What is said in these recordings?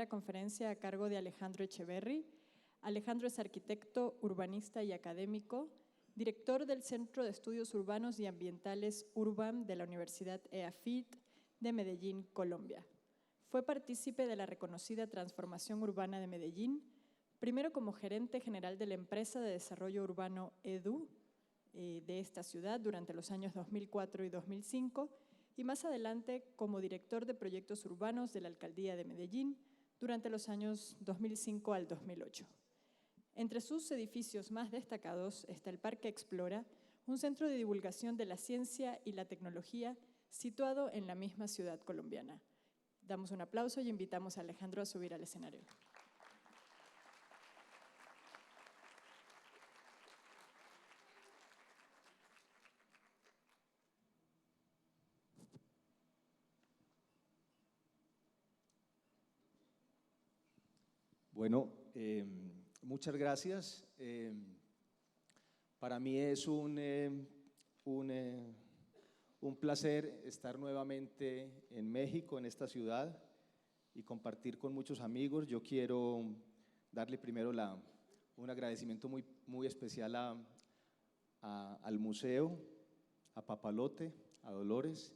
Conferencia a cargo de Alejandro Echeverry. Alejandro es arquitecto, urbanista y académico, director del Centro de Estudios Urbanos y Ambientales URBAM de la Universidad EAFIT de Medellín, Colombia. Fue partícipe de la reconocida transformación urbana de Medellín, primero como gerente general de la empresa de desarrollo urbano EDU de esta ciudad durante los años 2004 y 2005, y más adelante como director de proyectos urbanos de la Alcaldía de Medellín durante los años 2005 al 2008. Entre sus edificios más destacados está el Parque Explora, un centro de divulgación de la ciencia y la tecnología situado en la misma ciudad colombiana. Damos un aplauso y invitamos a Alejandro a subir al escenario. Bueno, muchas gracias. Para mí es un placer estar nuevamente en México, en esta ciudad, y compartir con muchos amigos. Yo quiero darle primero un agradecimiento muy especial al museo, a Papalote, a Dolores.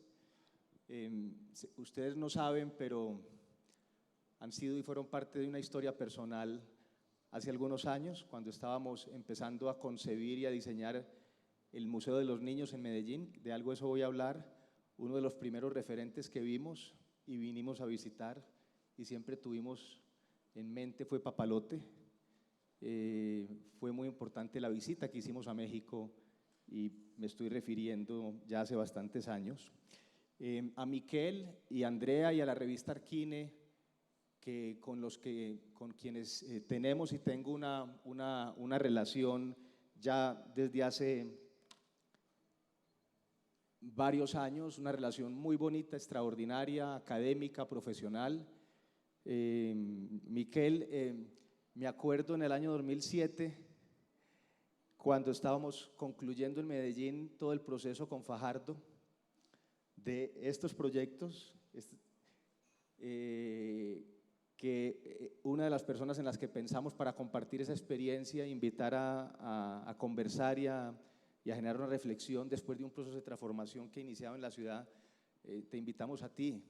Ustedes no saben, pero han sido y fueron parte de una historia personal hace algunos años, cuando estábamos empezando a concebir y a diseñar el Museo de los Niños en Medellín. De algo de eso voy a hablar. Uno de los primeros referentes que vimos y vinimos a visitar y siempre tuvimos en mente fue Papalote. Fue muy importante la visita que hicimos a México y me estoy refiriendo ya hace bastantes años. A Miquel y Andrea y a la revista Arquine, con quienes tenemos y tengo una relación ya desde hace varios años, una relación muy bonita, extraordinaria, académica, profesional. Miquel, me acuerdo en el año 2007, cuando estábamos concluyendo en Medellín todo el proceso con Fajardo de estos proyectos, que una de las personas en las que pensamos para compartir esa experiencia, invitar a conversar y a generar una reflexión después de un proceso de transformación que iniciaba en la ciudad, te invitamos a ti.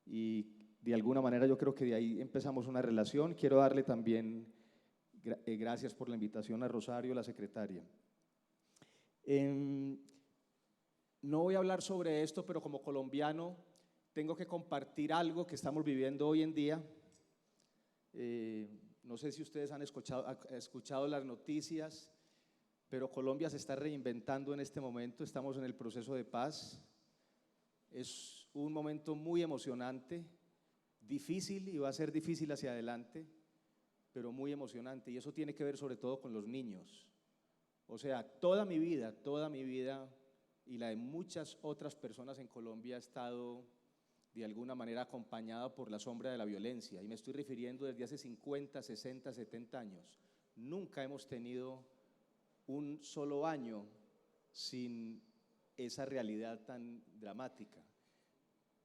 Y de alguna manera yo creo que de ahí empezamos una relación. Quiero darle también gracias por la invitación a Rosario, la secretaria. No voy a hablar sobre esto, pero como colombiano tengo que compartir algo que estamos viviendo hoy en día. No sé si ustedes han escuchado las noticias, pero Colombia se está reinventando en este momento. Estamos en el proceso de paz. Es un momento muy emocionante, difícil, y va a ser difícil hacia adelante, pero muy emocionante, y eso tiene que ver sobre todo con los niños. O sea, toda mi vida y la de muchas otras personas en Colombia ha estado de alguna manera acompañada por la sombra de la violencia, y me estoy refiriendo desde hace 50, 60, 70 años. Nunca hemos tenido un solo año sin esa realidad tan dramática.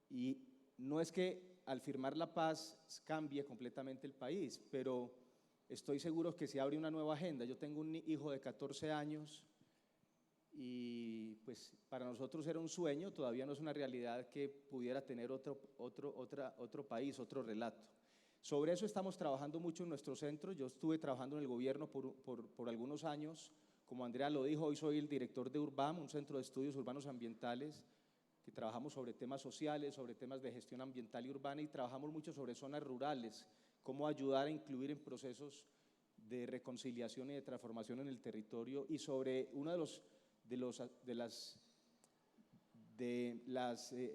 Y no es que al firmar la paz cambie completamente el país, pero estoy seguro que se abre una nueva agenda. Yo tengo un hijo de 14 años y pues para nosotros era un sueño, todavía no es una realidad que pudiera tener otro país, otro relato. Sobre eso estamos trabajando mucho en nuestro centro. Yo estuve trabajando en el gobierno por algunos años. Como Andrea lo dijo, hoy soy el director de URBAM, un centro de estudios urbanos ambientales, que trabajamos sobre temas sociales, sobre temas de gestión ambiental y urbana, y trabajamos mucho sobre zonas rurales, cómo ayudar a incluir en procesos de reconciliación y de transformación en el territorio, y sobre uno de las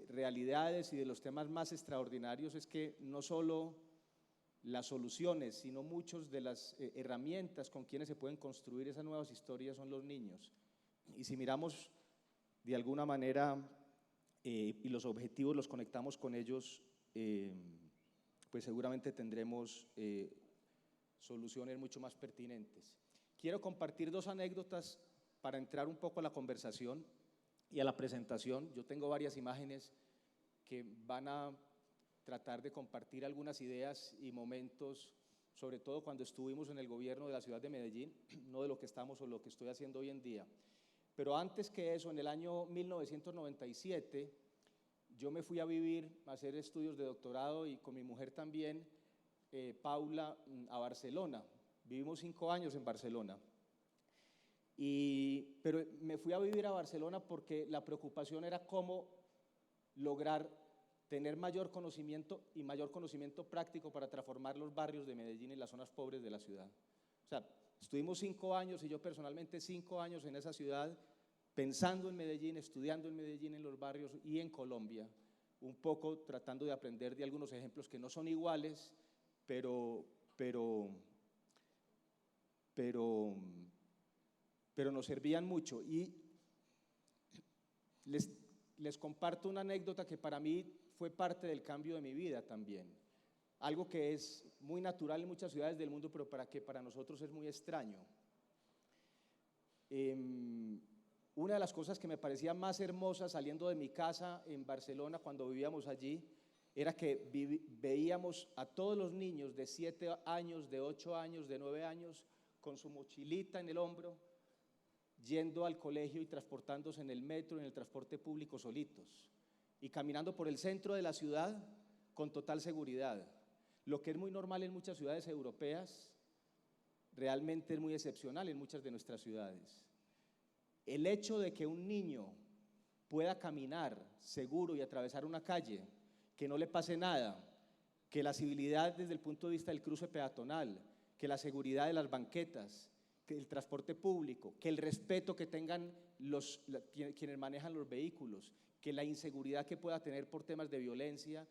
realidades y de los temas más extraordinarios es que no solo las soluciones, sino muchas de las herramientas con quienes se pueden construir esas nuevas historias son los niños. Y si miramos de alguna manera y los objetivos los conectamos con ellos, pues seguramente tendremos soluciones mucho más pertinentes. Quiero compartir dos anécdotas para entrar un poco a la conversación y a la presentación. Yo tengo varias imágenes que van a tratar de compartir algunas ideas y momentos, sobre todo cuando estuvimos en el gobierno de la ciudad de Medellín, no de lo que estamos o lo que estoy haciendo hoy en día. Pero antes que eso, en el año 1997, yo me fui a vivir, a hacer estudios de doctorado y con mi mujer también, Paula, a Barcelona. Vivimos 5 años en Barcelona. Pero me fui a vivir a Barcelona porque la preocupación era cómo lograr tener mayor conocimiento y mayor conocimiento práctico para transformar los barrios de Medellín y las zonas pobres de la ciudad. O sea, estuvimos 5 años y yo personalmente 5 años en esa ciudad, pensando en Medellín, estudiando en Medellín, en los barrios y en Colombia, un poco tratando de aprender de algunos ejemplos que no son iguales, pero nos servían mucho. Y les comparto una anécdota que para mí fue parte del cambio de mi vida también. Algo que es muy natural en muchas ciudades del mundo, pero que para nosotros es muy extraño. Una de las cosas que me parecía más hermosa saliendo de mi casa en Barcelona cuando vivíamos allí era que veíamos a todos los niños de 7 años, de 8 años, de 9 años, con su mochilita en el hombro, yendo al colegio y transportándose en el metro, en el transporte público solitos, y caminando por el centro de la ciudad con total seguridad. Lo que es muy normal en muchas ciudades europeas, realmente es muy excepcional en muchas de nuestras ciudades. El hecho de que un niño pueda caminar seguro y atravesar una calle, que no le pase nada, que la civilidad desde el punto de vista del cruce peatonal, que la seguridad de las banquetas, que el transporte público, que el respeto que tengan quienes manejan los vehículos, que la inseguridad que pueda tener por temas de violencia,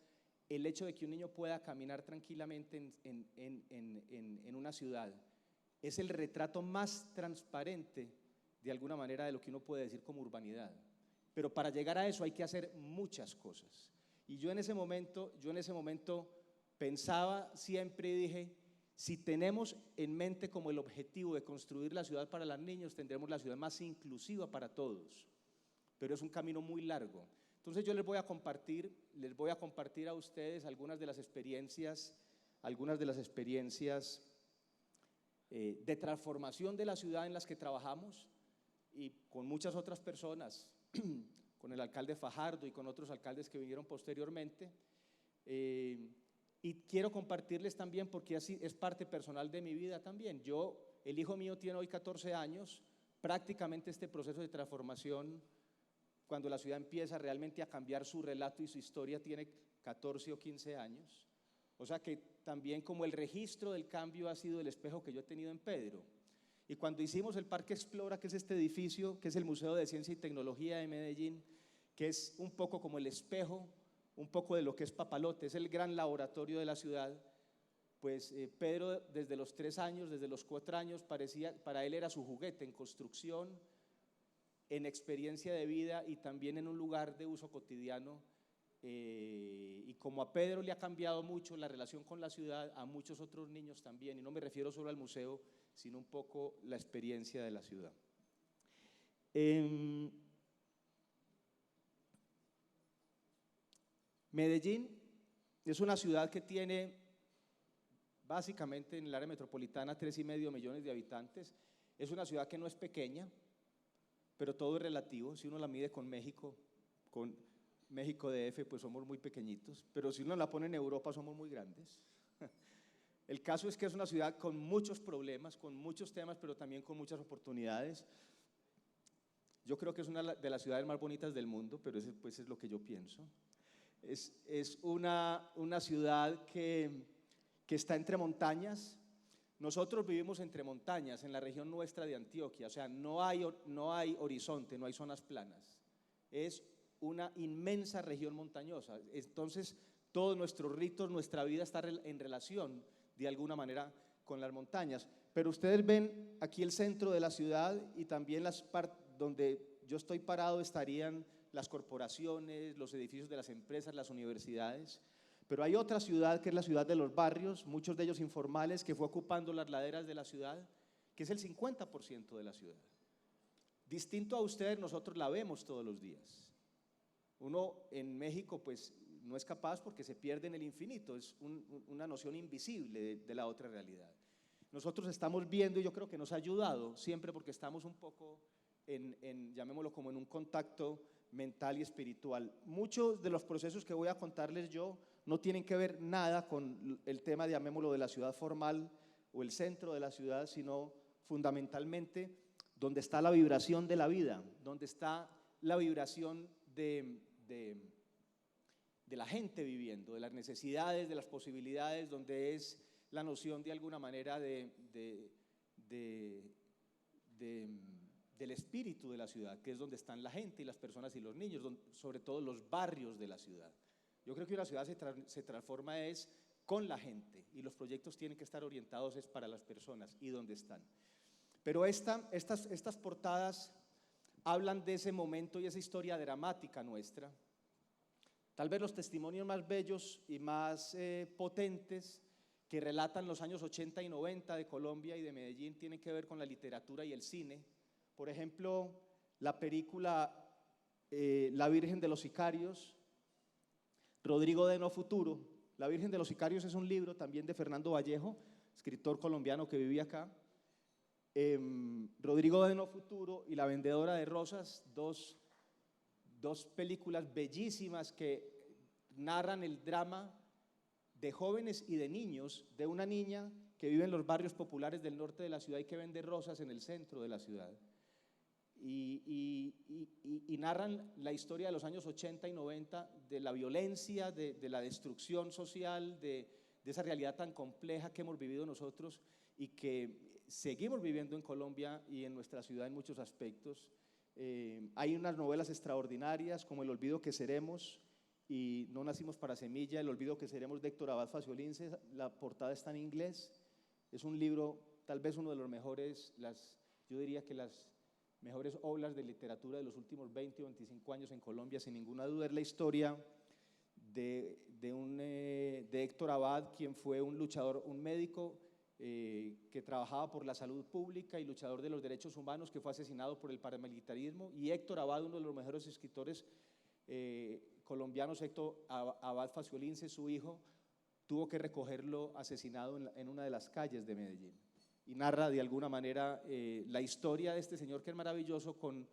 el hecho de que un niño pueda caminar tranquilamente en una ciudad, es el retrato más transparente de alguna manera de lo que uno puede decir como urbanidad. Pero para llegar a eso hay que hacer muchas cosas. Y yo en ese momento pensaba siempre y dije, si tenemos en mente como el objetivo de construir la ciudad para los niños, tendremos la ciudad más inclusiva para todos. Pero es un camino muy largo. Entonces yo les voy a compartir a ustedes algunas de las experiencias de transformación de la ciudad en las que trabajamos y con muchas otras personas, con el alcalde Fajardo y con otros alcaldes que vinieron posteriormente. Y quiero compartirles también, porque así es parte personal de mi vida también. El hijo mío tiene hoy 14 años, prácticamente este proceso de transformación, cuando la ciudad empieza realmente a cambiar su relato y su historia, tiene 14 o 15 años. O sea que también como el registro del cambio ha sido el espejo que yo he tenido en Pedro. Y cuando hicimos el Parque Explora, que es este edificio, que es el Museo de Ciencia y Tecnología de Medellín, que es un poco como el espejo, un poco de lo que es Papalote, es el gran laboratorio de la ciudad, pues Pedro desde los 3 años, desde los 4 años, para él era su juguete en construcción, en experiencia de vida y también en un lugar de uso cotidiano. Y como a Pedro le ha cambiado mucho la relación con la ciudad, a muchos otros niños también, y no me refiero solo al museo, sino un poco la experiencia de la ciudad. Medellín es una ciudad que tiene básicamente en el área metropolitana 3,5 millones de habitantes. Es una ciudad que no es pequeña, pero todo es relativo. Si uno la mide con México DF, pues somos muy pequeñitos, pero si uno la pone en Europa somos muy grandes. El caso es que es una ciudad con muchos problemas, con muchos temas, pero también con muchas oportunidades. Yo creo que es una de las ciudades más bonitas del mundo, pero ese pues es lo que yo pienso. Es una ciudad que está entre montañas. Nosotros vivimos entre montañas en la región nuestra de Antioquia, o sea, no hay horizonte, no hay zonas planas. Es una inmensa región montañosa. Entonces, todos nuestros ritos, nuestra vida está en relación de alguna manera con las montañas. Pero ustedes ven aquí el centro de la ciudad y también las partes donde yo estoy parado estarían las corporaciones, los edificios de las empresas, las universidades. Pero hay otra ciudad que es la ciudad de los barrios, muchos de ellos informales, que fue ocupando las laderas de la ciudad, que es el 50% de la ciudad. Distinto a ustedes, nosotros la vemos todos los días. Uno en México pues no es capaz porque se pierde en el infinito, es una noción invisible de la otra realidad. Nosotros estamos viendo, y yo creo que nos ha ayudado siempre porque estamos un poco llamémoslo como en un contacto mental y espiritual. Muchos de los procesos que voy a contarles yo no tienen que ver nada con el tema, llamémoslo, de la ciudad formal o el centro de la ciudad, sino fundamentalmente donde está la vibración de la vida, donde está la vibración de la gente viviendo, de las necesidades, de las posibilidades, donde es la noción de alguna manera del espíritu de la ciudad, que es donde están la gente y las personas y los niños, sobre todo los barrios de la ciudad. Yo creo que una ciudad se transforma con la gente, y los proyectos tienen que estar orientados para las personas y dónde están. Pero estas portadas hablan de ese momento y esa historia dramática nuestra. Tal vez los testimonios más bellos y más potentes que relatan los años 80 y 90 de Colombia y de Medellín tienen que ver con la literatura y el cine. Por ejemplo, la película La Virgen de los Sicarios, Rodrigo de No Futuro. La Virgen de los Sicarios es un libro también de Fernando Vallejo, escritor colombiano que vivía acá. Rodrigo de No Futuro y La Vendedora de Rosas, dos películas bellísimas que narran el drama de jóvenes y de niños, de una niña que vive en los barrios populares del norte de la ciudad y que vende rosas en el centro de la ciudad. Y narran la historia de los años 80 y 90, de la violencia, de la destrucción social, de esa realidad tan compleja que hemos vivido nosotros y que seguimos viviendo en Colombia y en nuestra ciudad en muchos aspectos. Hay unas novelas extraordinarias como El olvido que seremos y No nacimos para semilla, El olvido que seremos, de Héctor Abad Faciolince. La portada está en inglés. Es un libro, tal vez uno de los mejores, yo diría que las mejores obras de literatura de los últimos 20 o 25 años en Colombia, sin ninguna duda. Es la historia de Héctor Abad, quien fue un luchador, un médico que trabajaba por la salud pública y luchador de los derechos humanos, que fue asesinado por el paramilitarismo. Y Héctor Abad, uno de los mejores escritores colombianos, Héctor Abad Faciolince, su hijo, tuvo que recogerlo asesinado en una de las calles de Medellín. Y narra de alguna manera la historia de este señor, que es maravilloso, con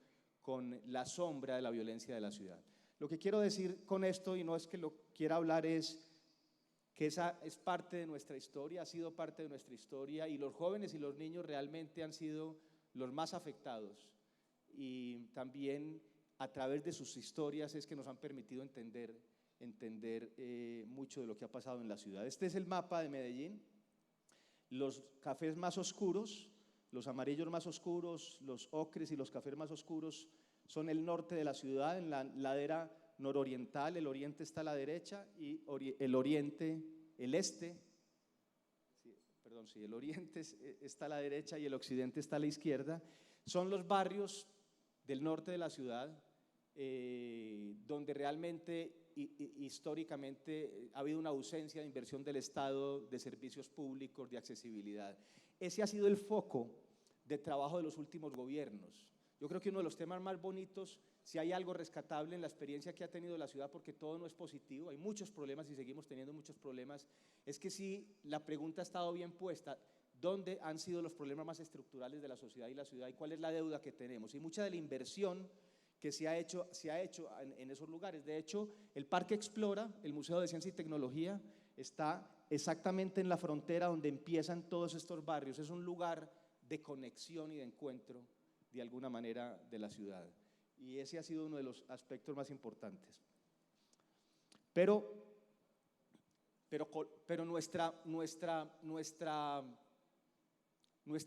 la sombra de la violencia de la ciudad. Lo que quiero decir con esto, y no es que lo quiera hablar, es que esa es parte de nuestra historia, ha sido parte de nuestra historia, y los jóvenes y los niños realmente han sido los más afectados, y también a través de sus historias es que nos han permitido entender mucho de lo que ha pasado en la ciudad. Este es el mapa de Medellín. Los cafés más oscuros, los amarillos más oscuros, los ocres y los cafés más oscuros son el norte de la ciudad, en la ladera nororiental. El oriente está a la derecha y el oriente está a la derecha y el occidente está a la izquierda. Son los barrios del norte de la ciudad, donde realmente históricamente ha habido una ausencia de inversión del Estado, de servicios públicos, de accesibilidad. Ese ha sido el foco de trabajo de los últimos gobiernos. Yo creo que uno de los temas más bonitos, si hay algo rescatable en la experiencia que ha tenido la ciudad, porque todo no es positivo, hay muchos problemas y seguimos teniendo muchos problemas, es que sí, la pregunta ha estado bien puesta: ¿dónde han sido los problemas más estructurales de la sociedad y la ciudad, y cuál es la deuda que tenemos? Y mucha de la inversión que se ha hecho en esos lugares. De hecho, el Parque Explora, el Museo de Ciencia y Tecnología, está exactamente en la frontera donde empiezan todos estos barrios. Es un lugar de conexión y de encuentro, de alguna manera, de la ciudad. Y ese ha sido uno de los aspectos más importantes. Pero nuestra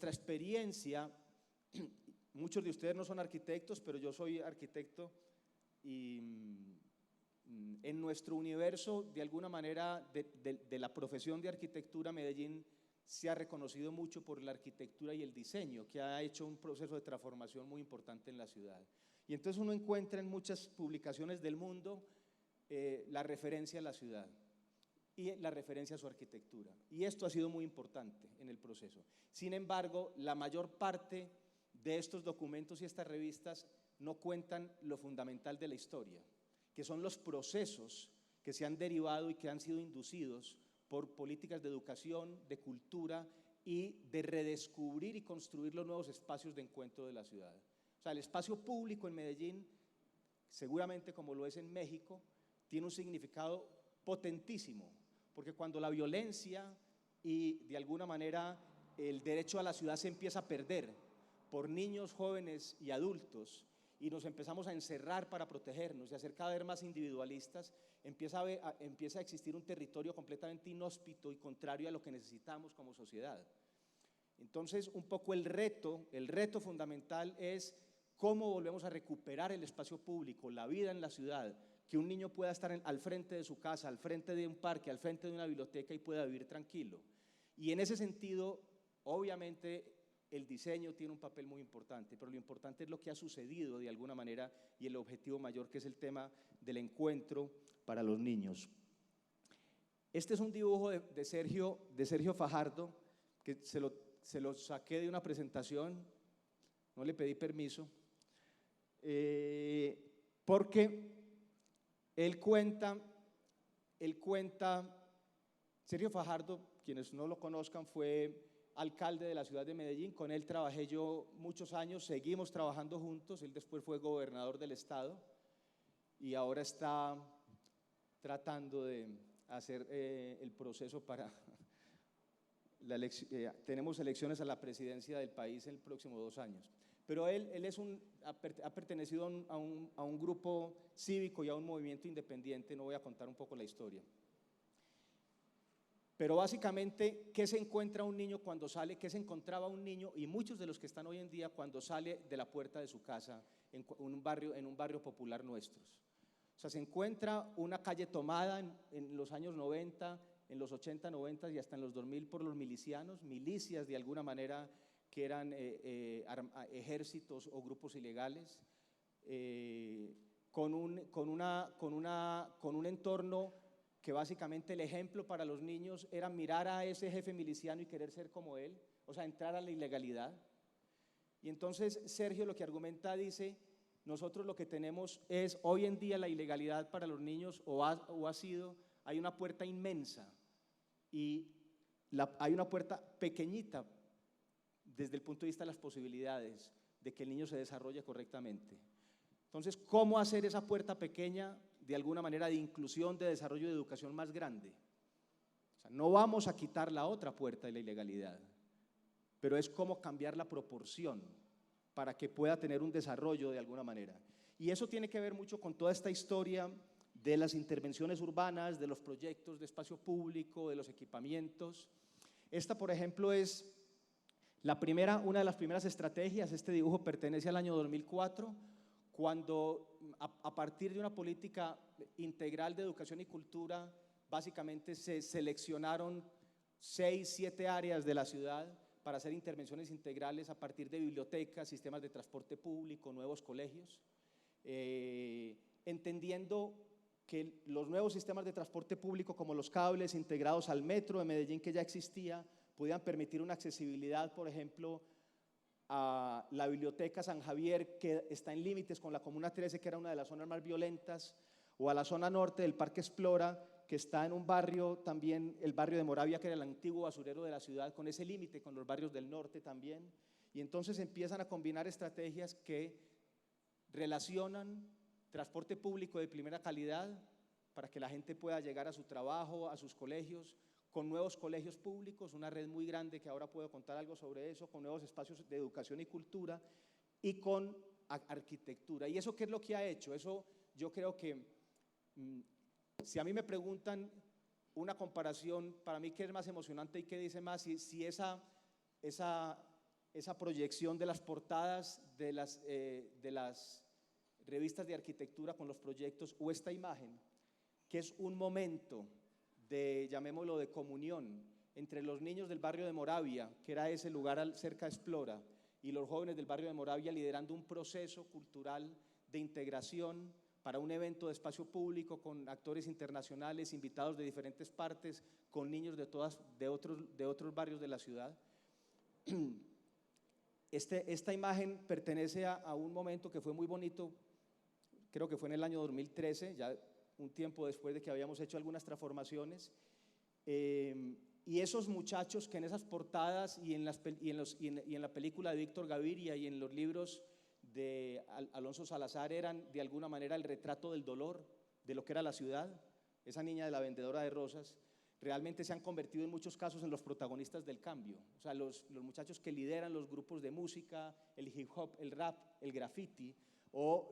experiencia, muchos de ustedes no son arquitectos, pero yo soy arquitecto, y en nuestro universo, de alguna manera, de la profesión de arquitectura, Medellín se ha reconocido mucho por la arquitectura y el diseño, que ha hecho un proceso de transformación muy importante en la ciudad. Y entonces uno encuentra en muchas publicaciones del mundo la referencia a la ciudad y la referencia a su arquitectura. Y esto ha sido muy importante en el proceso. Sin embargo, la mayor parte de estos documentos y estas revistas no cuentan lo fundamental de la historia, que son los procesos que se han derivado y que han sido inducidos por políticas de educación, de cultura y de redescubrir y construir los nuevos espacios de encuentro de la ciudad. O sea, el espacio público en Medellín, seguramente como lo es en México, tiene un significado potentísimo, porque cuando la violencia y de alguna manera el derecho a la ciudad se empieza a perder por niños, jóvenes y adultos, y nos empezamos a encerrar para protegernos y a ser cada vez más individualistas, empieza a existir un territorio completamente inhóspito y contrario a lo que necesitamos como sociedad. Entonces, un poco el reto fundamental es cómo volvemos a recuperar el espacio público, la vida en la ciudad, que un niño pueda estar al frente de su casa, al frente de un parque, al frente de una biblioteca y pueda vivir tranquilo. Y en ese sentido, obviamente, el diseño tiene un papel muy importante, pero lo importante es lo que ha sucedido de alguna manera y el objetivo mayor, que es el tema del encuentro para los niños. Este es un dibujo de Sergio Fajardo, que se lo saqué de una presentación, no le pedí permiso, porque él cuenta, Sergio Fajardo, quienes no lo conozcan, fue alcalde de la ciudad de Medellín. Con él trabajé yo muchos años, seguimos trabajando juntos. Él después fue gobernador del estado y ahora está tratando de hacer el proceso para tenemos elecciones a la presidencia del país en el próximo 2 años. Pero él ha pertenecido a un grupo cívico y a un movimiento independiente. No voy a contar un poco la historia. Pero básicamente, ¿qué se encuentra un niño cuando sale? ¿Qué se encontraba un niño y muchos de los que están hoy en día cuando sale de la puerta de su casa en un barrio popular nuestros? O sea, se encuentra una calle tomada en los años 90, en los 80, 90 y hasta en los 2000 por los milicianos, milicias de alguna manera que eran ejércitos o grupos ilegales, con un entorno que básicamente el ejemplo para los niños era mirar a ese jefe miliciano y querer ser como él, o sea, entrar a la ilegalidad. Y entonces Sergio lo que argumenta, dice, nosotros lo que tenemos es, hoy en día la ilegalidad para los niños hay una puerta inmensa y hay una puerta pequeñita desde el punto de vista de las posibilidades de que el niño se desarrolle correctamente. Entonces, ¿cómo hacer esa puerta pequeña de alguna manera de inclusión, de desarrollo de educación más grande? O sea, no vamos a quitar la otra puerta de la ilegalidad, pero es cómo cambiar la proporción para que pueda tener un desarrollo de alguna manera. Y eso tiene que ver mucho con toda esta historia de las intervenciones urbanas, de los proyectos de espacio público, de los equipamientos. Esta, por ejemplo, es una de las primeras estrategias. Este dibujo pertenece al año 2004, cuando a partir de una política integral de educación y cultura, básicamente se seleccionaron 6, 7 áreas de la ciudad para hacer intervenciones integrales a partir de bibliotecas, sistemas de transporte público, nuevos colegios, entendiendo que los nuevos sistemas de transporte público, como los cables integrados al metro de Medellín que ya existía, podían permitir una accesibilidad, por ejemplo, a la biblioteca San Javier, que está en límites con la Comuna 13, que era una de las zonas más violentas, o a la zona norte del Parque Explora, que está en un barrio también, el barrio de Moravia, que era el antiguo basurero de la ciudad, con ese límite con los barrios del norte también. Y entonces empiezan a combinar estrategias que relacionan transporte público de primera calidad para que la gente pueda llegar a su trabajo, a sus colegios, con nuevos colegios públicos, una red muy grande que ahora puedo contar algo sobre eso, con nuevos espacios de educación y cultura y con arquitectura. ¿Y eso qué es lo que ha hecho? Eso yo creo que, si a mí me preguntan una comparación, para mí qué es más emocionante y qué dice más, si esa proyección de las portadas de las revistas de arquitectura con los proyectos, o esta imagen, que es un momento llamémoslo de comunión entre los niños del barrio de Moravia, que era ese lugar cerca de Explora, y los jóvenes del barrio de Moravia liderando un proceso cultural de integración para un evento de espacio público con actores internacionales, invitados de diferentes partes, con niños de otros barrios de la ciudad. Esta imagen pertenece a un momento que fue muy bonito, creo que fue en el año 2013, ya un tiempo después de que habíamos hecho algunas transformaciones. Y esos muchachos que en esas portadas y en la película de Víctor Gaviria y en los libros de Alonso Salazar eran de alguna manera el retrato del dolor, de lo que era la ciudad, esa niña de la vendedora de rosas, realmente se han convertido en muchos casos en los protagonistas del cambio. O sea, los muchachos que lideran los grupos de música, el hip hop, el rap, el graffiti, o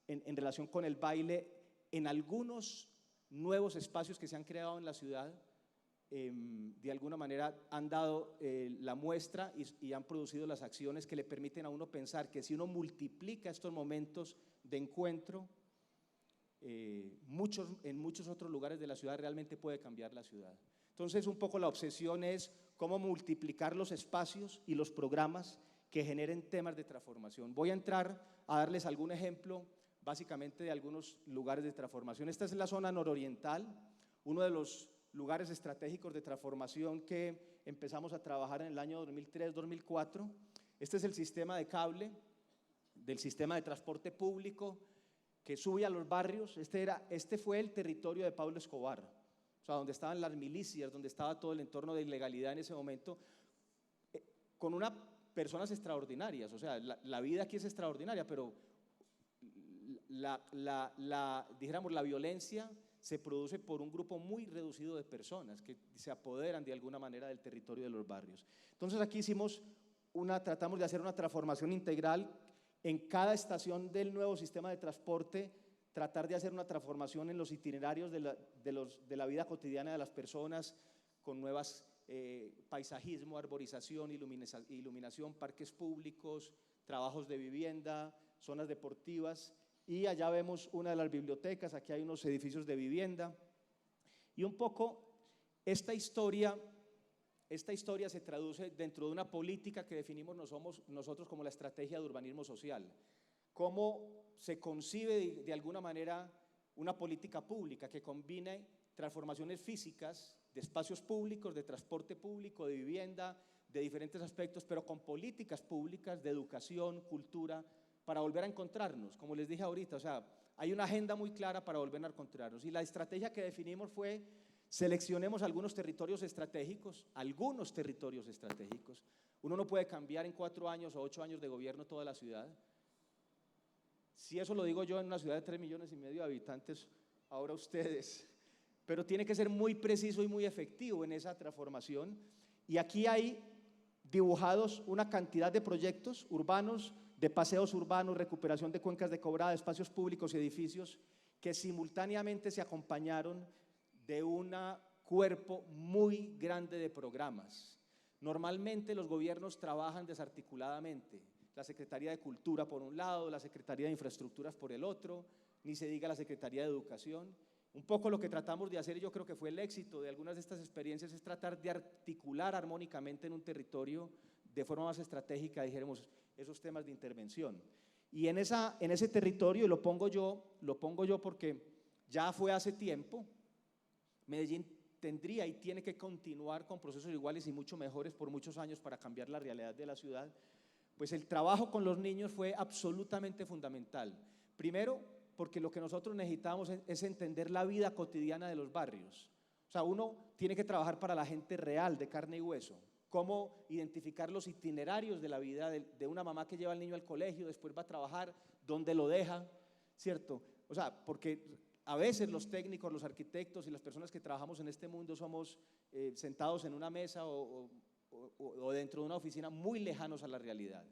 en relación con el baile, en algunos nuevos espacios que se han creado en la ciudad, de alguna manera han dado la muestra y han producido las acciones que le permiten a uno pensar que si uno multiplica estos momentos de encuentro, en muchos otros lugares de la ciudad realmente puede cambiar la ciudad. Entonces, un poco la obsesión es cómo multiplicar los espacios y los programas que generen temas de transformación. Voy a entrar a darles algún ejemplo básicamente de algunos lugares de transformación. Esta es la zona nororiental, uno de los lugares estratégicos de transformación que empezamos a trabajar en el año 2003-2004. Este es el sistema de cable del sistema de transporte público que sube a los barrios. Este fue el territorio de Pablo Escobar, o sea, donde estaban las milicias, donde estaba todo el entorno de ilegalidad en ese momento, con unas personas extraordinarias. O sea, la vida aquí es extraordinaria, pero dijéramos, la violencia se produce por un grupo muy reducido de personas que se apoderan de alguna manera del territorio de los barrios. Entonces aquí tratamos de hacer una transformación integral en cada estación del nuevo sistema de transporte, tratar de hacer una transformación en los itinerarios de la vida cotidiana de las personas, con nuevas paisajismo, arborización, iluminación, parques públicos, trabajos de vivienda, zonas deportivas. Y allá vemos una de las bibliotecas, aquí hay unos edificios de vivienda. Y un poco esta historia se traduce dentro de una política que definimos nosotros como la estrategia de urbanismo social. Cómo se concibe de alguna manera una política pública que combine transformaciones físicas de espacios públicos, de transporte público, de vivienda, de diferentes aspectos, pero con políticas públicas de educación, cultura, para volver a encontrarnos, como les dije ahorita. O sea, hay una agenda muy clara para volver a encontrarnos, y la estrategia que definimos fue: seleccionemos algunos territorios estratégicos. Uno no puede cambiar en 4 años o 8 años de gobierno toda la ciudad. Si eso lo digo yo en una ciudad de 3,5 millones de habitantes, ahora ustedes. Pero tiene que ser muy preciso y muy efectivo en esa transformación. Y aquí hay dibujados una cantidad de proyectos urbanos, de paseos urbanos, recuperación de cuencas de cobrada, espacios públicos y edificios, que simultáneamente se acompañaron de un cuerpo muy grande de programas. Normalmente los gobiernos trabajan desarticuladamente, la Secretaría de Cultura por un lado, la Secretaría de Infraestructuras por el otro, ni se diga la Secretaría de Educación. Un poco lo que tratamos de hacer, y yo creo que fue el éxito de algunas de estas experiencias, es tratar de articular armónicamente en un territorio de forma más estratégica, dijéramos, esos temas de intervención. Y en ese territorio, y lo pongo yo porque ya fue hace tiempo, Medellín tendría y tiene que continuar con procesos iguales y mucho mejores por muchos años para cambiar la realidad de la ciudad. Pues el trabajo con los niños fue absolutamente fundamental. Primero, porque lo que nosotros necesitamos es entender la vida cotidiana de los barrios. O sea, uno tiene que trabajar para la gente real, de carne y hueso. Cómo identificar los itinerarios de la vida de una mamá que lleva al niño al colegio, después va a trabajar, dónde lo deja, ¿cierto? O sea, porque a veces los técnicos, los arquitectos y las personas que trabajamos en este mundo somos sentados en una mesa o dentro de una oficina muy lejanos a la realidad.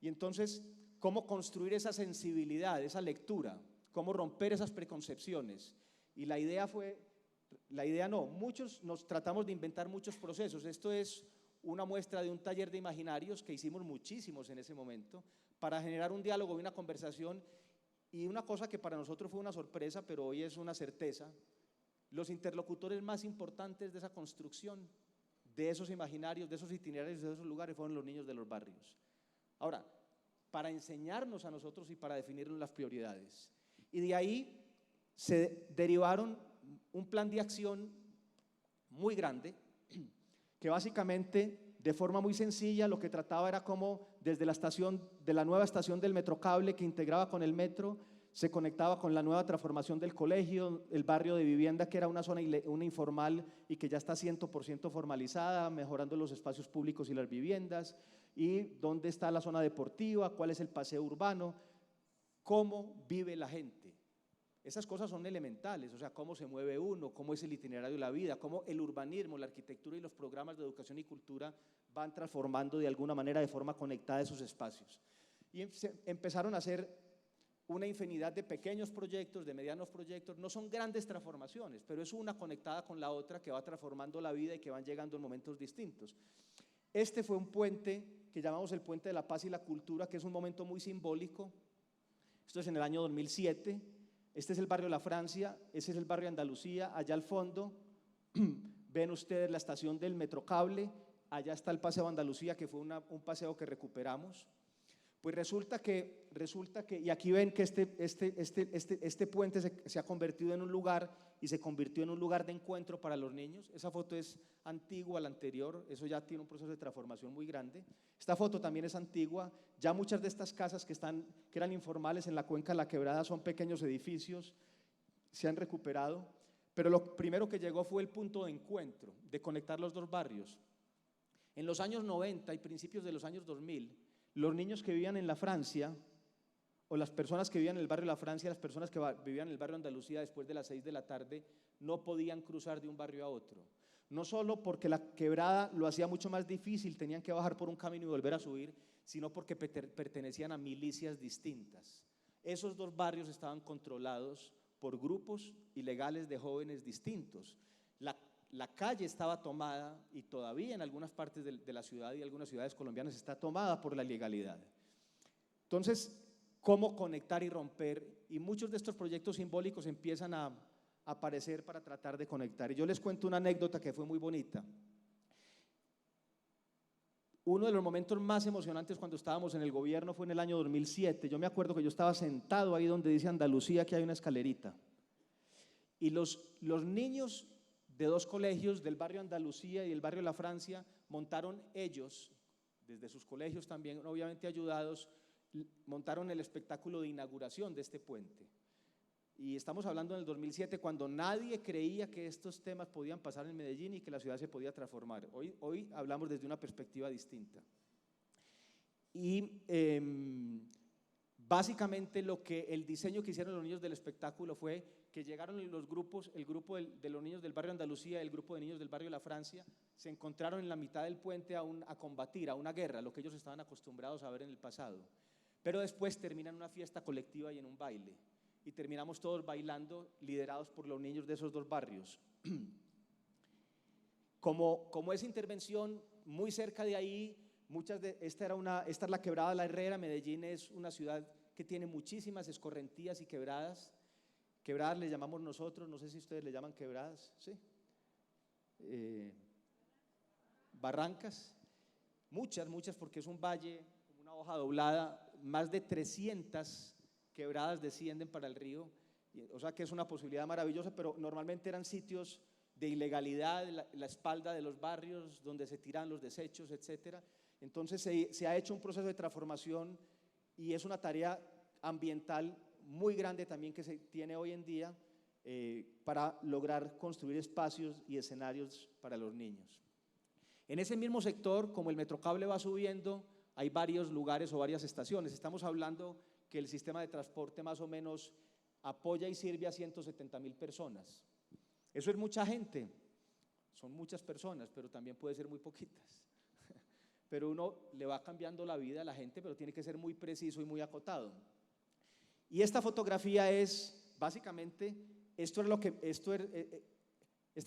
Y entonces, ¿cómo construir esa sensibilidad, esa lectura? ¿Cómo romper esas preconcepciones? Y muchos nos tratamos de inventar muchos procesos. Esto es una muestra de un taller de imaginarios que hicimos muchísimos en ese momento para generar un diálogo y una conversación. Y una cosa que para nosotros fue una sorpresa, pero hoy es una certeza: los interlocutores más importantes de esa construcción, de esos imaginarios, de esos itinerarios, de esos lugares, fueron los niños de los barrios. Ahora, para enseñarnos a nosotros y para definir las prioridades. Y de ahí se derivaron un plan de acción muy grande, que básicamente, de forma muy sencilla, lo que trataba era cómo desde la nueva estación del Metrocable, que integraba con el metro, se conectaba con la nueva transformación del colegio, el barrio de vivienda, que era una zona una informal y que ya está 100% formalizada, mejorando los espacios públicos y las viviendas, y dónde está la zona deportiva, cuál es el paseo urbano, cómo vive la gente. Esas cosas son elementales, o sea, cómo se mueve uno, cómo es el itinerario de la vida, cómo el urbanismo, la arquitectura y los programas de educación y cultura van transformando de alguna manera, de forma conectada, esos espacios. Y empezaron a hacer una infinidad de pequeños proyectos, de medianos proyectos, no son grandes transformaciones, pero es una conectada con la otra que va transformando la vida y que van llegando en momentos distintos. Este fue un puente que llamamos el Puente de la Paz y la Cultura, que es un momento muy simbólico. Esto es en el año 2007, este es el barrio La Francia, ese es el barrio Andalucía, allá al fondo ven ustedes la estación del Metrocable, allá está el Paseo Andalucía, que fue un paseo que recuperamos. Pues resulta que, y aquí ven que este puente se ha convertido en un lugar y se convirtió en un lugar de encuentro para los niños. Esa foto es antigua, la anterior, eso ya tiene un proceso de transformación muy grande. Esta foto también es antigua, ya muchas de estas casas que eran informales en la cuenca de la Quebrada son pequeños edificios, se han recuperado, pero lo primero que llegó fue el punto de encuentro, de conectar los dos barrios. En los años 90 y principios de los años 2000, los niños que vivían en la Francia, o las personas que vivían en el barrio La Francia, las personas que vivían en el barrio Andalucía después de las 6 de la tarde, no podían cruzar de un barrio a otro. No solo porque la Quebrada lo hacía mucho más difícil, tenían que bajar por un camino y volver a subir, sino porque pertenecían a milicias distintas. Esos dos barrios estaban controlados por grupos ilegales de jóvenes distintos. La calle estaba tomada y todavía en algunas partes de la ciudad y algunas ciudades colombianas está tomada por la ilegalidad. Entonces, ¿cómo conectar y romper? Y muchos de estos proyectos simbólicos empiezan a aparecer para tratar de conectar. Y yo les cuento una anécdota que fue muy bonita. Uno de los momentos más emocionantes cuando estábamos en el gobierno fue en el año 2007. Yo me acuerdo que yo estaba sentado ahí donde dice Andalucía, que hay una escalerita. Y los niños de dos colegios, del barrio Andalucía y el barrio La Francia, montaron ellos, desde sus colegios también, obviamente ayudados, montaron el espectáculo de inauguración de este puente. Y estamos hablando en el 2007, cuando nadie creía que estos temas podían pasar en Medellín y que la ciudad se podía transformar. Hoy hablamos desde una perspectiva distinta. Y básicamente el diseño que hicieron los niños del espectáculo fue que llegaron los grupos, el grupo de los niños del barrio Andalucía y el grupo de niños del barrio La Francia, se encontraron en la mitad del puente a combatir, a una guerra, lo que ellos estaban acostumbrados a ver en el pasado. Pero después terminan en una fiesta colectiva y en un baile. Y terminamos todos bailando, liderados por los niños de esos dos barrios. Como esa intervención muy cerca de ahí, esta es la Quebrada La Herrera. Medellín es una ciudad que tiene muchísimas escorrentías y quebradas. Quebradas le llamamos nosotros, no sé si ustedes le llaman quebradas, ¿sí? Barrancas, muchas, porque es un valle, como una hoja doblada, más de 300 quebradas descienden para el río, o sea que es una posibilidad maravillosa, pero normalmente eran sitios de ilegalidad, la espalda de los barrios donde se tiran los desechos, etcétera. Entonces se ha hecho un proceso de transformación y es una tarea ambiental muy grande también que se tiene hoy en día para lograr construir espacios y escenarios para los niños. En ese mismo sector, como el Metrocable va subiendo, hay varios lugares o varias estaciones. Estamos hablando que el sistema de transporte más o menos apoya y sirve a 170.000 personas. Eso es mucha gente, son muchas personas, pero también puede ser muy poquitas. Pero uno le va cambiando la vida a la gente, pero tiene que ser muy preciso y muy acotado. Y esta fotografía es, básicamente, esta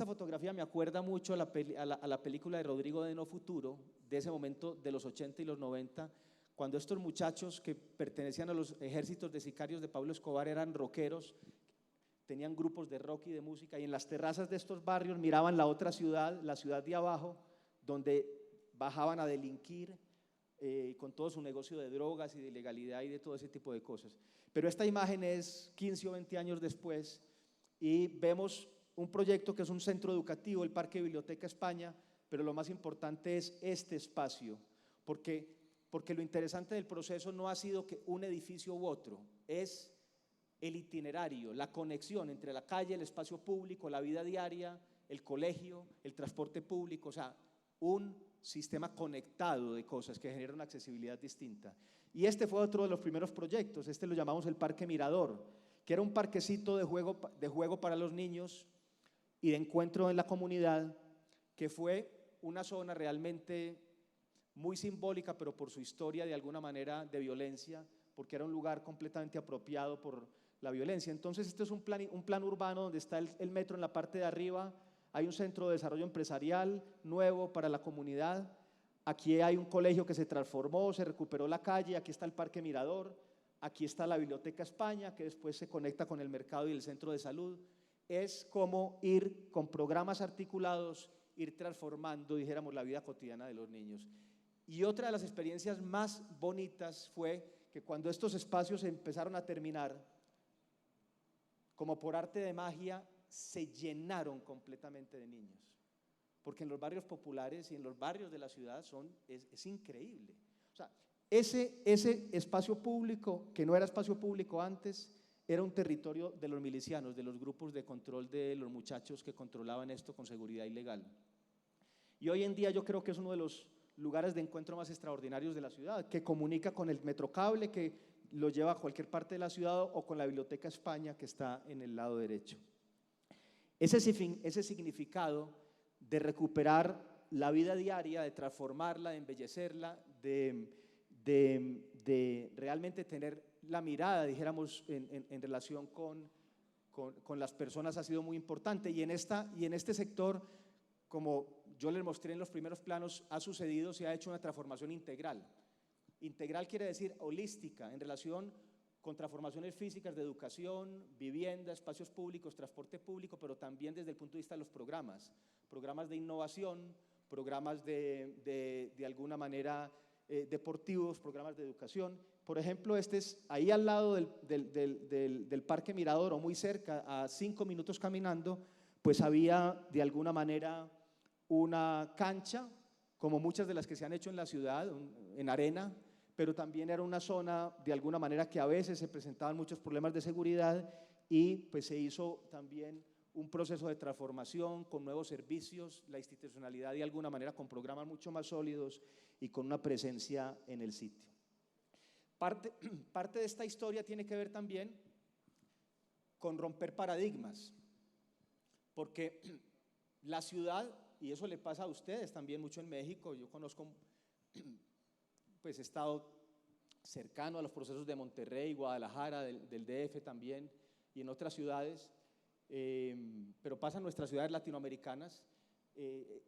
fotografía me acuerda mucho a la película de Rodrigo de No Futuro, de ese momento de los 80 y los 90, cuando estos muchachos que pertenecían a los ejércitos de sicarios de Pablo Escobar eran rockeros, tenían grupos de rock y de música, y en las terrazas de estos barrios miraban la otra ciudad, la ciudad de abajo, donde bajaban a delinquir con todo su negocio de drogas y de ilegalidad y de todo ese tipo de cosas. Pero esta imagen es 15 o 20 años después y vemos un proyecto que es un centro educativo, el Parque Biblioteca España, pero lo más importante es este espacio, porque lo interesante del proceso no ha sido que un edificio u otro, es el itinerario, la conexión entre la calle, el espacio público, la vida diaria, el colegio, el transporte público, o sea, un sistema conectado de cosas que genera una accesibilidad distinta. Y este fue otro de los primeros proyectos, este lo llamamos el Parque Mirador, que era un parquecito de juego para los niños y de encuentro en la comunidad, que fue una zona realmente muy simbólica, pero por su historia de alguna manera de violencia, porque era un lugar completamente apropiado por la violencia. Entonces este es un plan urbano donde está el metro en la parte de arriba, hay un centro de desarrollo empresarial nuevo para la comunidad, aquí hay un colegio que se transformó, se recuperó la calle, aquí está el Parque Mirador, aquí está la Biblioteca España, que después se conecta con el mercado y el centro de salud. Es como ir con programas articulados, ir transformando, dijéramos, la vida cotidiana de los niños. Y otra de las experiencias más bonitas fue que cuando estos espacios empezaron a terminar, como por arte de magia, se llenaron completamente de niños. Porque en los barrios populares y en los barrios de la ciudad es increíble. O sea, ese espacio público, que no era espacio público antes, era un territorio de los milicianos, de los grupos de control de los muchachos que controlaban esto con seguridad ilegal. Y hoy en día yo creo que es uno de los lugares de encuentro más extraordinarios de la ciudad, que comunica con el metrocable que lo lleva a cualquier parte de la ciudad o con la Biblioteca España que está en el lado derecho. Ese significado de recuperar la vida diaria, de transformarla, de embellecerla, de realmente tener la mirada, dijéramos, en relación con las personas ha sido muy importante. Y en este sector, como yo les mostré en los primeros planos, se ha hecho una transformación integral. Integral quiere decir holística, en relación con transformaciones físicas de educación, vivienda, espacios públicos, transporte público, pero también desde el punto de vista de los programas de innovación, programas de alguna manera deportivos, programas de educación. Por ejemplo, este es ahí al lado del Parque Mirador, o muy cerca, a 5 minutos caminando, pues había de alguna manera una cancha, como muchas de las que se han hecho en la ciudad, en arena, pero también era una zona de alguna manera que a veces se presentaban muchos problemas de seguridad y pues se hizo también un proceso de transformación con nuevos servicios, la institucionalidad de alguna manera con programas mucho más sólidos y con una presencia en el sitio. Parte de esta historia tiene que ver también con romper paradigmas, porque la ciudad, y eso le pasa a ustedes también mucho en México, yo conozco, pues he estado cercano a los procesos de Monterrey, Guadalajara, del DF también, y en otras ciudades, pero pasa en nuestras ciudades latinoamericanas,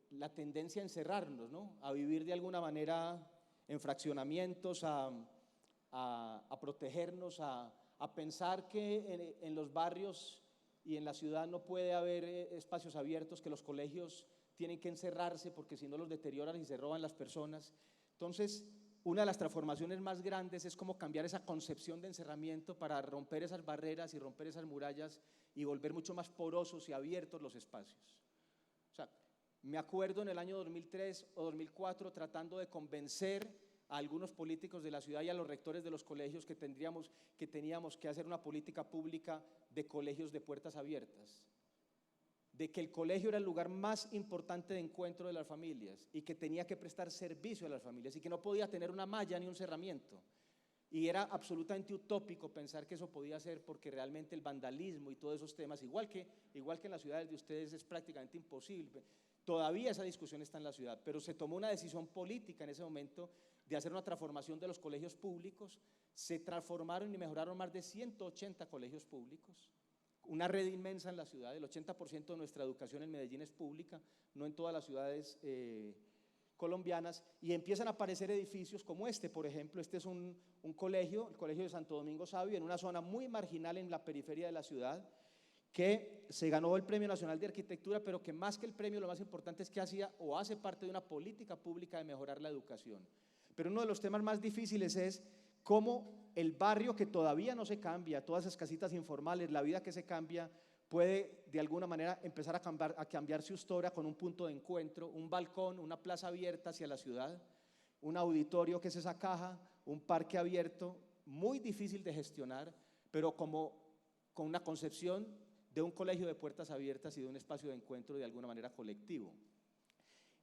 la tendencia a encerrarnos, ¿no? A vivir de alguna manera en fraccionamientos, a protegernos, a pensar que en los barrios y en la ciudad no puede haber espacios abiertos, que los colegios tienen que encerrarse porque si no los deterioran y se roban las personas. Entonces, una de las transformaciones más grandes es cómo cambiar esa concepción de encerramiento para romper esas barreras y romper esas murallas y volver mucho más porosos y abiertos los espacios. O sea, me acuerdo en el año 2003 o 2004 tratando de convencer a algunos políticos de la ciudad y a los rectores de los colegios que teníamos que hacer una política pública de colegios de puertas abiertas, de que el colegio era el lugar más importante de encuentro de las familias y que tenía que prestar servicio a las familias y que no podía tener una malla ni un cerramiento. Y era absolutamente utópico pensar que eso podía ser, porque realmente el vandalismo y todos esos temas, igual que en las ciudades de ustedes, es prácticamente imposible. Todavía esa discusión está en la ciudad, pero se tomó una decisión política en ese momento de hacer una transformación de los colegios públicos. Se transformaron y mejoraron más de 180 colegios públicos, una red inmensa en la ciudad. El 80% de nuestra educación en Medellín es pública, no en todas las ciudades colombianas, y empiezan a aparecer edificios como este, por ejemplo. Este es un colegio, el Colegio de Santo Domingo Sabio, en una zona muy marginal en la periferia de la ciudad, que se ganó el Premio Nacional de Arquitectura, pero que más que el premio, lo más importante es que hace parte de una política pública de mejorar la educación. Pero uno de los temas más difíciles es cómo el barrio, que todavía no se cambia, todas esas casitas informales, la vida que se cambia, puede de alguna manera empezar a cambiar su historia con un punto de encuentro, un balcón, una plaza abierta hacia la ciudad, un auditorio que es esa caja, un parque abierto, muy difícil de gestionar, pero como con una concepción de un colegio de puertas abiertas y de un espacio de encuentro de alguna manera colectivo.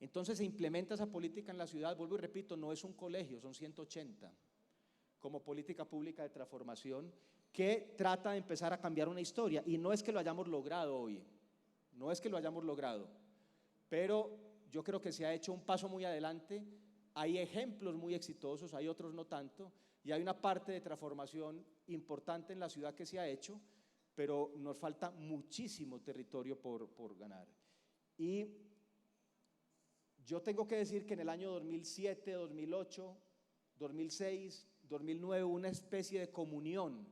Entonces se implementa esa política en la ciudad, vuelvo y repito, no es un colegio, son 180, como política pública de transformación que trata de empezar a cambiar una historia. Y no es que lo hayamos logrado hoy, no es que lo hayamos logrado, pero yo creo que se ha hecho un paso muy adelante. Hay ejemplos muy exitosos, hay otros no tanto, y hay una parte de transformación importante en la ciudad que se ha hecho, pero nos falta muchísimo territorio por ganar. Y yo tengo que decir que en el año 2007, 2008, 2006, 2009, una especie de comunión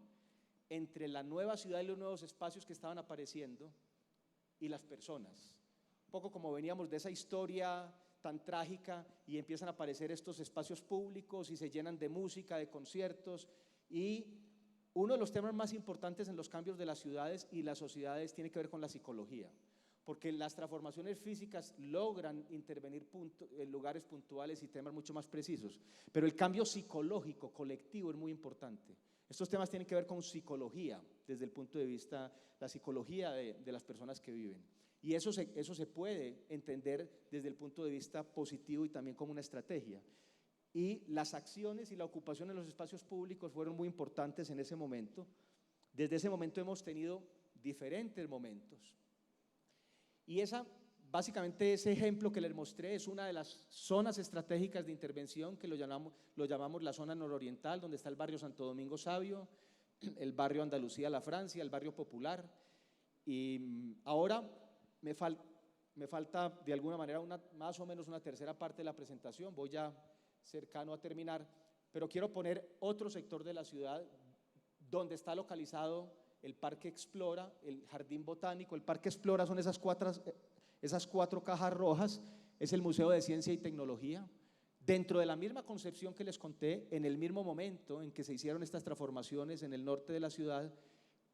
entre la nueva ciudad y los nuevos espacios que estaban apareciendo y las personas. Un poco como veníamos de esa historia tan trágica y empiezan a aparecer estos espacios públicos y se llenan de música, de conciertos, y uno de los temas más importantes en los cambios de las ciudades y las sociedades tiene que ver con la psicología, porque las transformaciones físicas logran intervenir en lugares puntuales y temas mucho más precisos, pero el cambio psicológico, colectivo, es muy importante. Estos temas tienen que ver con psicología, desde el punto de vista, la psicología de las personas que viven. Y eso se puede entender desde el punto de vista positivo y también como una estrategia. Y las acciones y la ocupación en los espacios públicos fueron muy importantes en ese momento. Desde ese momento hemos tenido diferentes momentos. Y básicamente ese ejemplo que les mostré es una de las zonas estratégicas de intervención que lo llamamos la zona nororiental, donde está el barrio Santo Domingo Sabio, el barrio Andalucía La Francia, el barrio Popular. Y ahora me falta de alguna manera más o menos una tercera parte de la presentación, voy ya cercano a terminar, pero quiero poner otro sector de la ciudad donde está localizado el Parque Explora, el Jardín Botánico. El Parque Explora son esas cuatro cajas rojas, es el Museo de Ciencia y Tecnología. Dentro de la misma concepción que les conté, en el mismo momento en que se hicieron estas transformaciones en el norte de la ciudad,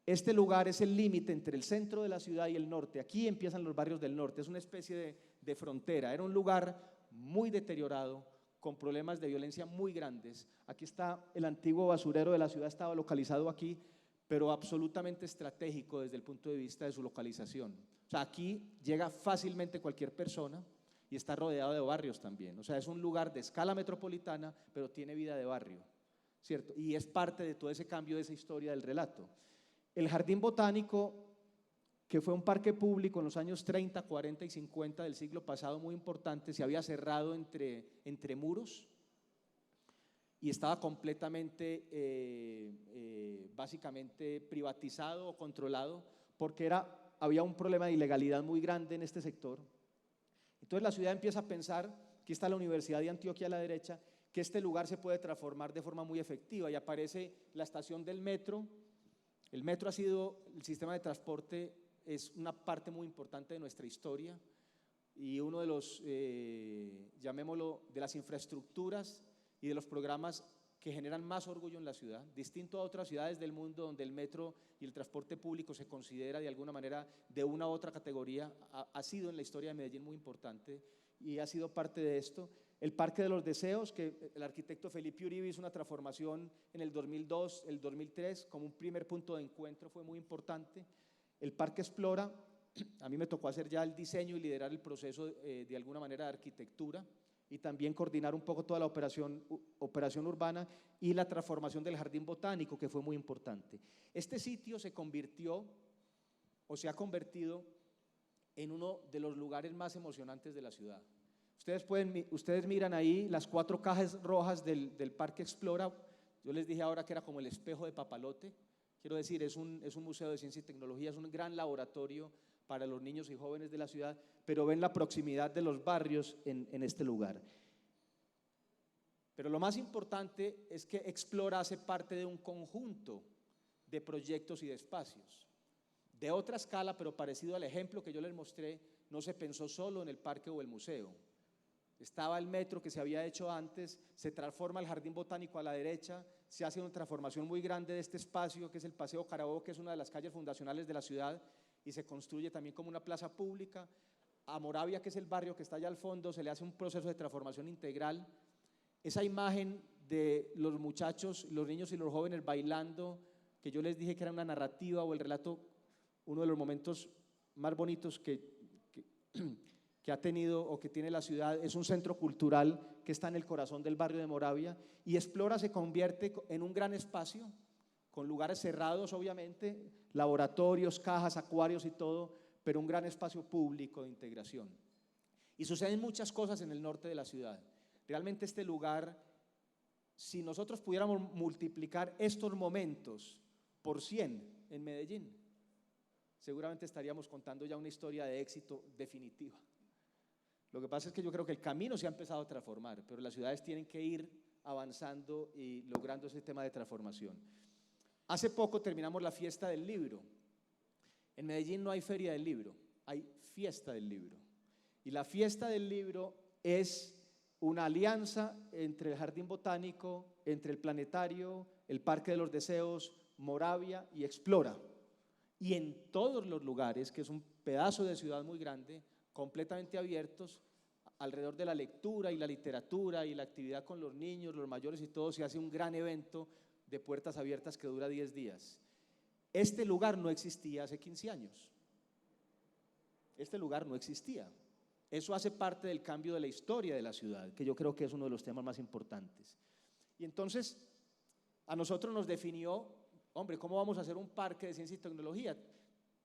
este lugar es el límite entre el centro de la ciudad y el norte. Aquí empiezan los barrios del norte, es una especie de frontera. Era un lugar muy deteriorado, con problemas de violencia muy grandes. Aquí está el antiguo basurero de la ciudad, estaba localizado aquí, pero absolutamente estratégico desde el punto de vista de su localización. O sea, aquí llega fácilmente cualquier persona y está rodeado de barrios también. O sea, es un lugar de escala metropolitana, pero tiene vida de barrio, ¿cierto? Y es parte de todo ese cambio de esa historia del relato. El Jardín Botánico, que fue un parque público en los años 30, 40 y 50 del siglo pasado, muy importante, se había cerrado entre muros y estaba completamente, básicamente privatizado o controlado, porque había un problema de ilegalidad muy grande en este sector. Entonces la ciudad empieza a pensar, aquí está la Universidad de Antioquia a la derecha, que este lugar se puede transformar de forma muy efectiva, y aparece la estación del metro. El metro ha sido, el sistema de transporte es una parte muy importante de nuestra historia y uno de los, llamémoslo, de las infraestructuras y de los programas que generan más orgullo en la ciudad, distinto a otras ciudades del mundo donde el metro y el transporte público se considera de alguna manera de una u otra categoría. Ha sido en la historia de Medellín muy importante y ha sido parte de esto. El Parque de los Deseos, que el arquitecto Felipe Uribe hizo una transformación en el 2002, el 2003, como un primer punto de encuentro, fue muy importante. El Parque Explora, a mí me tocó hacer ya el diseño y liderar el proceso de alguna manera de arquitectura y también coordinar un poco toda la operación urbana y la transformación del Jardín Botánico, que fue muy importante. Este sitio se ha convertido en uno de los lugares más emocionantes de la ciudad. Ustedes miran ahí las 4 cajas rojas del Parque Explora. Yo les dije ahora que era como el espejo de Papalote. Quiero decir, es un museo de ciencia y tecnología, es un gran laboratorio para los niños y jóvenes de la ciudad, pero ven la proximidad de los barrios en este lugar. Pero lo más importante es que Explora hace parte de un conjunto de proyectos y de espacios. De otra escala, pero parecido al ejemplo que yo les mostré, no se pensó solo en el parque o el museo. Estaba el metro que se había hecho antes, se transforma el Jardín Botánico a la derecha, se hace una transformación muy grande de este espacio que es el Paseo Carabobo, que es una de las calles fundacionales de la ciudad, y se construye también como una plaza pública. A Moravia, que es el barrio que está allá al fondo, se le hace un proceso de transformación integral. Esa imagen de los muchachos, los niños y los jóvenes bailando que yo les dije que era una narrativa o el relato, uno de los momentos más bonitos que ha tenido o que tiene la ciudad, es un centro cultural que está en el corazón del barrio de Moravia, y Explora se convierte en un gran espacio, con lugares cerrados obviamente, laboratorios, cajas, acuarios y todo, pero un gran espacio público de integración. Y suceden muchas cosas en el norte de la ciudad. Realmente este lugar, si nosotros pudiéramos multiplicar estos momentos por 100 en Medellín, seguramente estaríamos contando ya una historia de éxito definitiva. Lo que pasa es que yo creo que el camino se ha empezado a transformar, pero las ciudades tienen que ir avanzando y logrando ese tema de transformación. Hace poco terminamos la fiesta del libro. En Medellín no hay feria del libro, hay fiesta del libro. Y la fiesta del libro es una alianza entre el Jardín Botánico, entre el Planetario, el Parque de los Deseos, Moravia y Explora. Y en todos los lugares, que es un pedazo de ciudad muy grande, completamente abiertos, alrededor de la lectura y la literatura y la actividad con los niños, los mayores y todo, se hace un gran evento de puertas abiertas que dura 10 días. Este lugar no existía hace 15 años. Este lugar no existía. Eso hace parte del cambio de la historia de la ciudad, que yo creo que es uno de los temas más importantes. Y entonces, a nosotros nos definió, hombre, ¿cómo vamos a hacer un parque de ciencia y tecnología?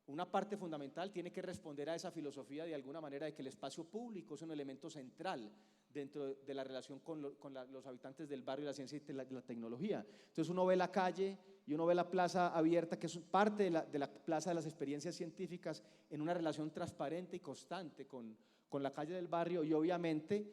Una parte fundamental tiene que responder a esa filosofía de alguna manera de que el espacio público es un elemento central dentro de la relación con los habitantes del barrio, la ciencia y la tecnología. Entonces uno ve la calle y uno ve la plaza abierta, que es parte de la plaza de las experiencias científicas, en una relación transparente y constante con la calle del barrio, y obviamente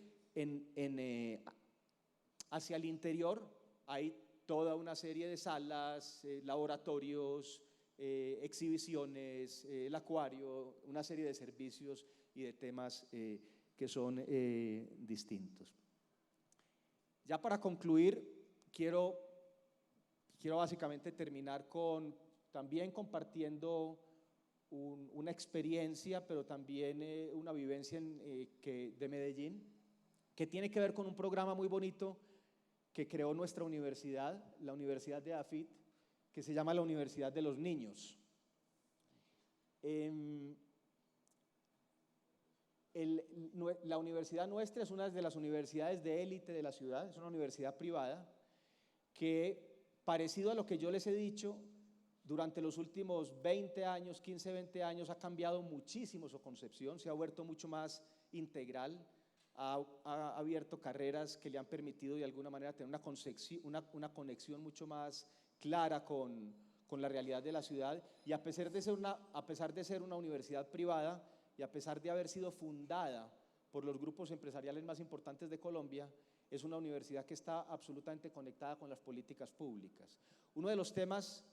hacia el interior hay toda una serie de salas, laboratorios, exhibiciones, el acuario, una serie de servicios y de temas que son distintos. Ya para concluir, quiero básicamente terminar también compartiendo una experiencia, pero también una vivencia de Medellín, que tiene que ver con un programa muy bonito que creó nuestra universidad, la Universidad de AFIT, que se llama la Universidad de los Niños. La universidad nuestra es una de las universidades de élite de la ciudad, es una universidad privada que, parecido a lo que yo les he dicho, durante los últimos 20 años, 15, 20 años, ha cambiado muchísimo su concepción, se ha vuelto mucho más integral, ha abierto carreras que le han permitido de alguna manera tener una conexión mucho más clara con la realidad de la ciudad, y a pesar de ser una universidad privada y a pesar de haber sido fundada por los grupos empresariales más importantes de Colombia, es una universidad que está absolutamente conectada con las políticas públicas. Uno de los temas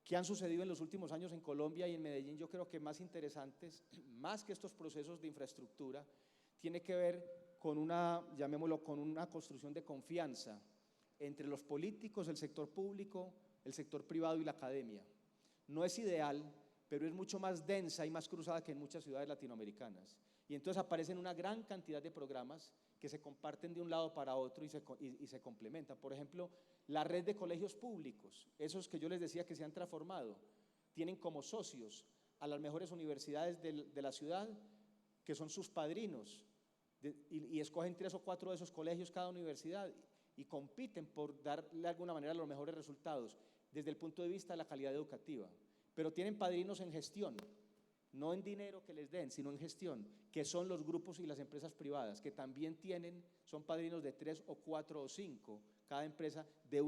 que han sucedido en los últimos años en Colombia y en Medellín, yo creo que más interesantes, más que estos procesos de infraestructura, tiene que ver con llamémoslo, con una construcción de confianza entre los políticos, el sector público, el sector privado y la academia. No es ideal, pero es mucho más densa y más cruzada que en muchas ciudades latinoamericanas. Y entonces aparecen una gran cantidad de programas que se comparten de un lado para otro y se complementan. Por ejemplo, la red de colegios públicos, esos que yo les decía que se han transformado, tienen como socios a las mejores universidades de la ciudad, que son sus padrinos, y escogen 3 o 4 de esos colegios cada universidad, y compiten por darle de alguna manera los mejores resultados desde el punto de vista de la calidad educativa. Pero tienen padrinos en gestión, no en dinero que les den, sino en gestión, que son los grupos y las empresas privadas, que también son padrinos de 3 o 4 o 5 cada empresa de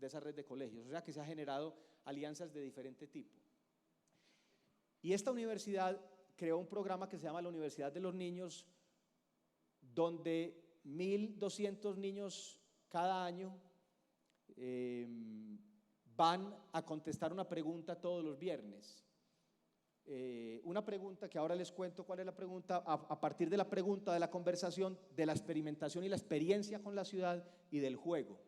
esa red de colegios. O sea que se ha generado alianzas de diferente tipo. Y esta universidad creó un programa que se llama la Universidad de los Niños, donde 1.200 niños cada año van a contestar una pregunta todos los viernes. Una pregunta que ahora les cuento cuál es la pregunta, a partir de la pregunta, de la conversación, de la experimentación y la experiencia con la ciudad y del juego.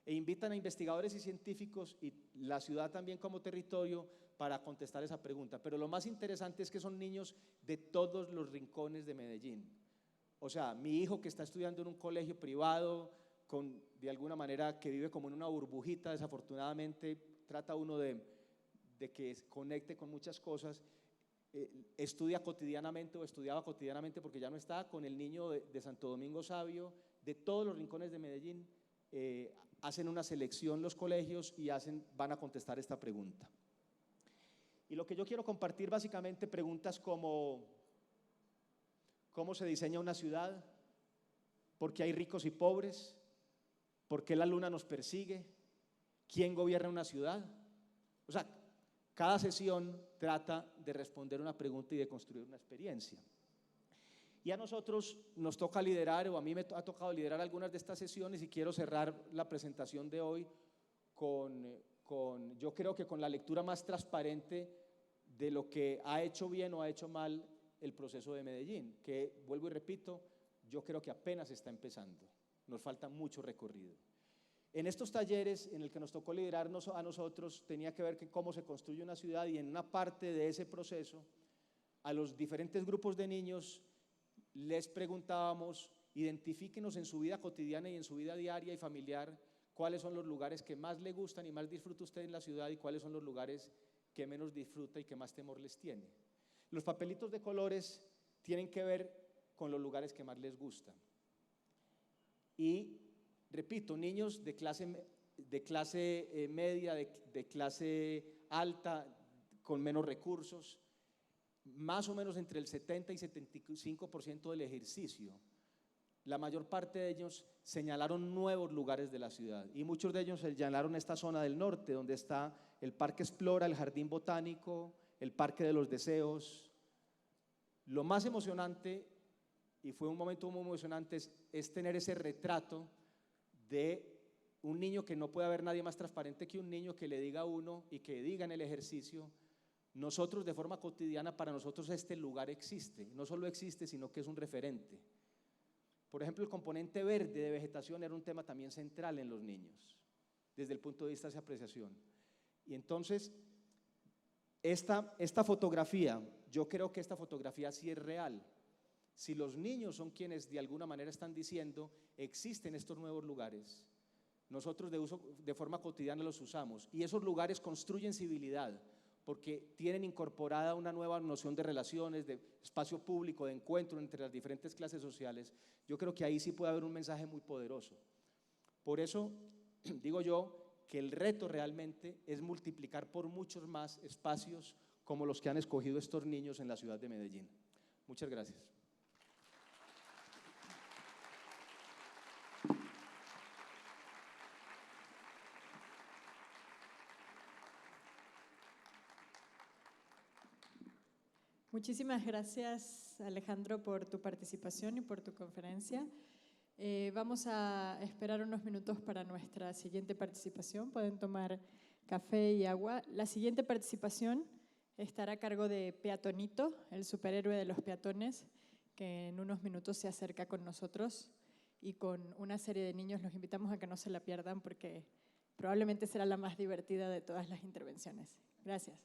E invitan a investigadores y científicos y la ciudad también como territorio para contestar esa pregunta. Pero lo más interesante es que son niños de todos los rincones de Medellín. O sea, mi hijo que está estudiando en un colegio privado, de alguna manera que vive como en una burbujita, desafortunadamente trata uno de que conecte con muchas cosas. Estudia cotidianamente o estudiaba cotidianamente, porque ya no está, con el niño de Santo Domingo Sabio, de todos los rincones de Medellín. Hacen una selección los colegios y van a contestar esta pregunta. Y lo que yo quiero compartir básicamente preguntas como: ¿cómo se diseña una ciudad? ¿Por qué hay ricos y pobres? ¿Por qué la luna nos persigue? ¿Quién gobierna una ciudad? O sea, cada sesión trata de responder una pregunta y de construir una experiencia. Y a nosotros nos toca liderar, o a mí me ha tocado liderar algunas de estas sesiones, y quiero cerrar la presentación de hoy yo creo que con la lectura más transparente de lo que ha hecho bien o ha hecho mal el proceso de Medellín, que, vuelvo y repito, yo creo que apenas está empezando, nos falta mucho recorrido. En estos talleres en el que nos tocó liderarnos a nosotros, tenía que ver con cómo se construye una ciudad, y en una parte de ese proceso a los diferentes grupos de niños les preguntábamos: identifíquenos en su vida cotidiana y en su vida diaria y familiar cuáles son los lugares que más le gustan y más disfruta usted en la ciudad, y cuáles son los lugares que menos disfruta y que más temor les tiene. Los papelitos de colores tienen que ver con los lugares que más les gustan. Y repito, niños de clase media, de clase alta, con menos recursos, más o menos entre el 70 y 75% del ejercicio, la mayor parte de ellos señalaron nuevos lugares de la ciudad, y muchos de ellos señalaron esta zona del norte, donde está el Parque Explora, el Jardín Botánico, el Parque de los Deseos. Lo más emocionante, y fue un momento muy emocionante, es tener ese retrato de un niño, que no puede haber nadie más transparente que un niño, que le diga a uno y que diga en el ejercicio: nosotros, de forma cotidiana, para nosotros este lugar existe, no solo existe, sino que es un referente. Por ejemplo, el componente verde de vegetación era un tema también central en los niños, desde el punto de vista de esa apreciación. Y entonces, esta fotografía, yo creo que esta fotografía sí es real. Si los niños son quienes de alguna manera están diciendo: existen estos nuevos lugares, nosotros de forma cotidiana los usamos, y esos lugares construyen civilidad, porque tienen incorporada una nueva noción de relaciones, de espacio público, de encuentro entre las diferentes clases sociales. Yo creo que ahí sí puede haber un mensaje muy poderoso. Por eso digo yo que el reto realmente es multiplicar por muchos más espacios como los que han escogido estos niños en la ciudad de Medellín. Muchas gracias. Muchísimas gracias, Alejandro, por tu participación y por tu conferencia. Vamos a esperar unos minutos para nuestra siguiente participación. Pueden tomar café y agua. La siguiente participación estará a cargo de Peatonito, el superhéroe de los peatones, que en unos minutos se acerca con nosotros y con una serie de niños. Los invitamos a que no se la pierdan, porque probablemente será la más divertida de todas las intervenciones. Gracias.